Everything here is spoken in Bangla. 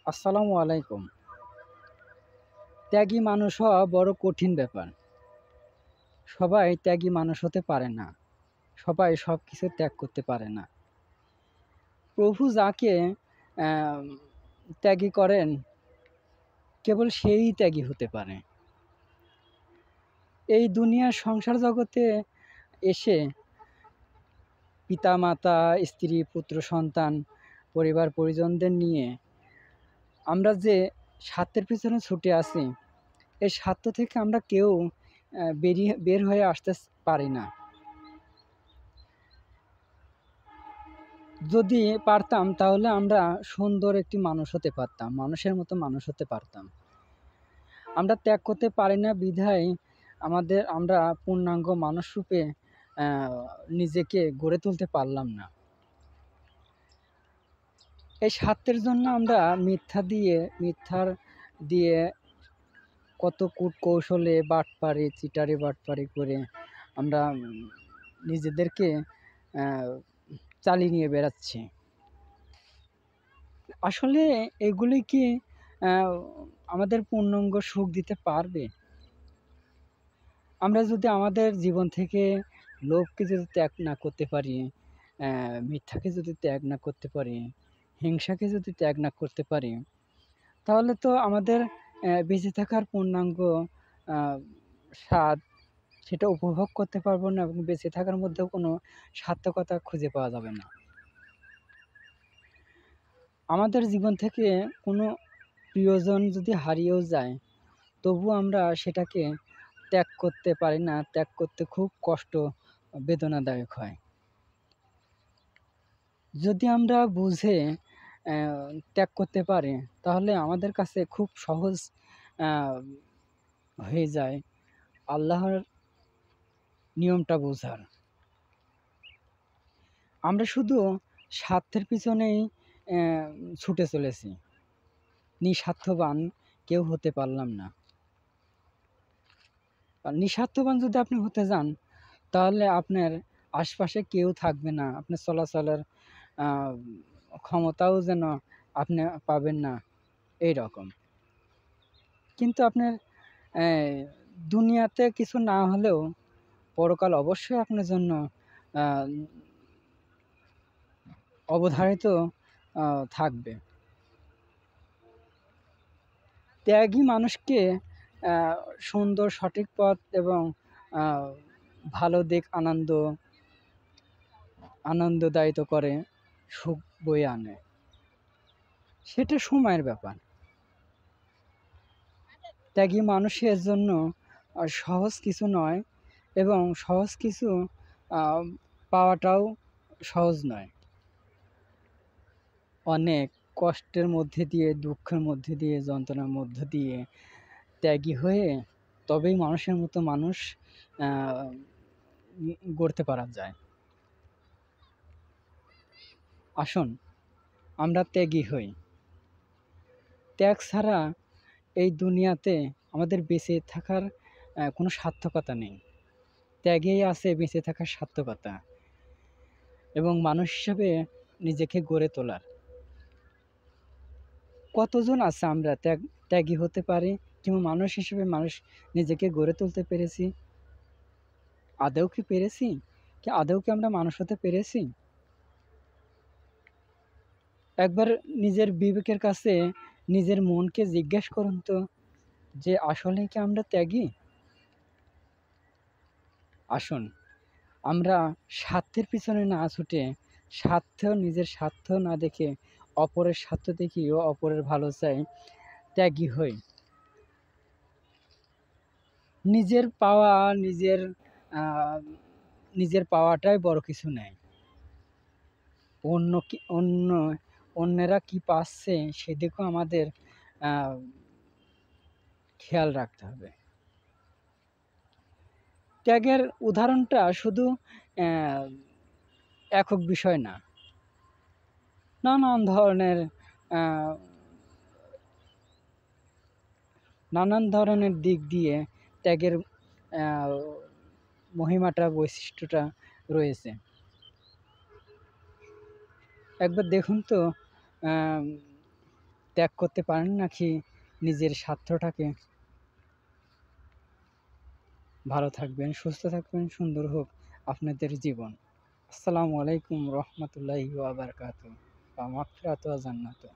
আসসালামু আলাইকুম। ত্যাগী মানুষ হওয়া বড় কঠিন ব্যাপার। সবাই ত্যাগী মানুষ হতে পারে না। সবাই সবকিছু ত্যাগ করতে পারে না। প্রভু যাকে অ্যাম ত্যাগী করেন, কেবল সেই ত্যাগী হতে পারে। এই দুনিয়ার সংসার জগতে এসে পিতা-মাতা, স্ত্রী, পুত্র, সন্তান, পরিবার-পরিজনদের নিয়ে আমরা যে স্বার্থের পিছনে ছুটে আছি, এই স্বার্থ থেকে আমরা কেউ বের হয়ে আসতে পারি না। যদি পারতাম তাহলে আমরা সুন্দর একটি মানুষ হতে পারতাম, মানুষের মতো মানুষ হতে পারতাম। আমরা ত্যাগ করতে পারি না বিধায় আমরা পূর্ণাঙ্গ মানুষরূপে নিজেকে গড়ে তুলতে পারলাম না। এই স্বার্থের জন্য আমরা মিথ্যার দিয়ে কত কূটকৌশলে চিটারি বাটপারি করে আমরা নিজেদেরকে চালিয়ে নিয়ে বেড়াচ্ছি। আসলে এগুলি কি আমাদের পূর্ণাঙ্গ সুখ দিতে পারবে? আমরা যদি আমাদের জীবন থেকে লোভকে যদি ত্যাগ না করতে পারি, মিথ্যাকে যদি ত্যাগ না করতে পারি, হিংসাকে যদি ত্যাগ না করতে পারি, তাহলে তো আমাদের বেঁচে থাকার পূর্ণাঙ্গ আ স্বাদ সেটা উপভোগ করতে পারবো না এবং বেঁচে থাকার মধ্যেও কোনো সার্থকতা খুঁজে পাওয়া যাবে না। আমাদের জীবন থেকে কোনো প্রিয়জন যদি হারিয়েও যায়, তবুও আমরা সেটাকে ত্যাগ করতে পারি না। ত্যাগ করতে খুব বেদনাদায়ক হয়। যদি আমরা বুঝে অ্যা ত্যাগ করতে পারি, তাহলে আমাদের কাছে খুব সহজ অ্যা হয়ে যায় আল্লাহর নিয়মটা বোঝার। আমরা শুধু স্বার্থের পিছনেই অ্যা ছুটে চলেছি। নিঃস্বার্থবান কেউ হতে পারলাম না। আর নিঃস্বার্থবান যদি আপনি হতে যান, তাহলে আপনার আশপাশে কেউ থাকবে না। আপনার চলাচলের আ ক্ষমতাও যেন আপনি পাবেন না, এইরকম। কিন্তু আপনার অ্যা দুনিয়াতে কিছু না হলেও পরকাল অবশ্যই আপনার জন্য আ অবধারিত আ থাকবে। ত্যাগী মানুষকে আ সুন্দর সঠিক পথ এবং আ ভালো দিক আনন্দদায়িত করে, সুখ বয়ে আনে। সেটা সময়ের ব্যাপার। ত্যাগী মানুষের জন্য সহজ কিছু নয় এবং সহজ কিছু আ পাওয়াটাও সহজ নয়। অনেক কষ্টের মধ্যে দিয়ে, দুঃখের মধ্যে দিয়ে, যন্ত্রণার মধ্য দিয়ে ত্যাগী হয়ে তবেই মানুষের মতো মানুষ আ গড়তে পারা যায়। আসুন আমরা ত্যাগী হই। ত্যাগ ছাড়া এই দুনিয়াতে আমাদের বেঁচে থাকার কোনো সার্থকতা নেই। ত্যাগেই আছে বেঁচে থাকার সার্থকতা এবং মানুষ হিসেবে নিজেকে গড়ে তোলার। কতজন আছে আমরা ত্যাগী হতে পারি কিংবা মানুষ হিসেবে নিজেকে গড়ে তুলতে পেরেছি? আদৌ কি পেরেছি? আদৌ কি আমরা মানুষ হতে পেরেছি? একবার নিজের বিবেকের কাছে নিজের মনকে জিজ্ঞেস করুন তো যে আসলেই কি আমরা ত্যাগী? আসুন আমরা স্বার্থের পিছনে না ছুটে নিজের স্বার্থ না দেখে অপরের স্বার্থ দেখি ও অপরের ভালো চাই, ত্যাগী হই। নিজের পাওয়া নিজের আ নিজের পাওয়াটাই বড় কিছু নয়। অন্য কি অন্য অন্যেরা কি পাচ্ছে সেদিকেও আমাদের আ খেয়াল রাখতে হবে। ত্যাগের উদাহরণটা শুধু অ্যা একক বিষয় না। নানান ধরনের আ নানান ধরনের দিক দিয়ে ত্যাগের আ মহিমাটা, বৈশিষ্ট্যটা রয়েছে। একবার দেখুন তো আম ত্যাগ করতে পারেন নাকি নিজের স্বার্থটাকে? ভালো থাকবেন, সুস্থ থাকবেন, সুন্দর হোক আপনাদের জীবন। আসসালামু আলাইকুম রহমতুল্লাহি ওয়া বারাকাতুহু। ওয়া মাগফিরাতু ওয়া জান্নাতুহু।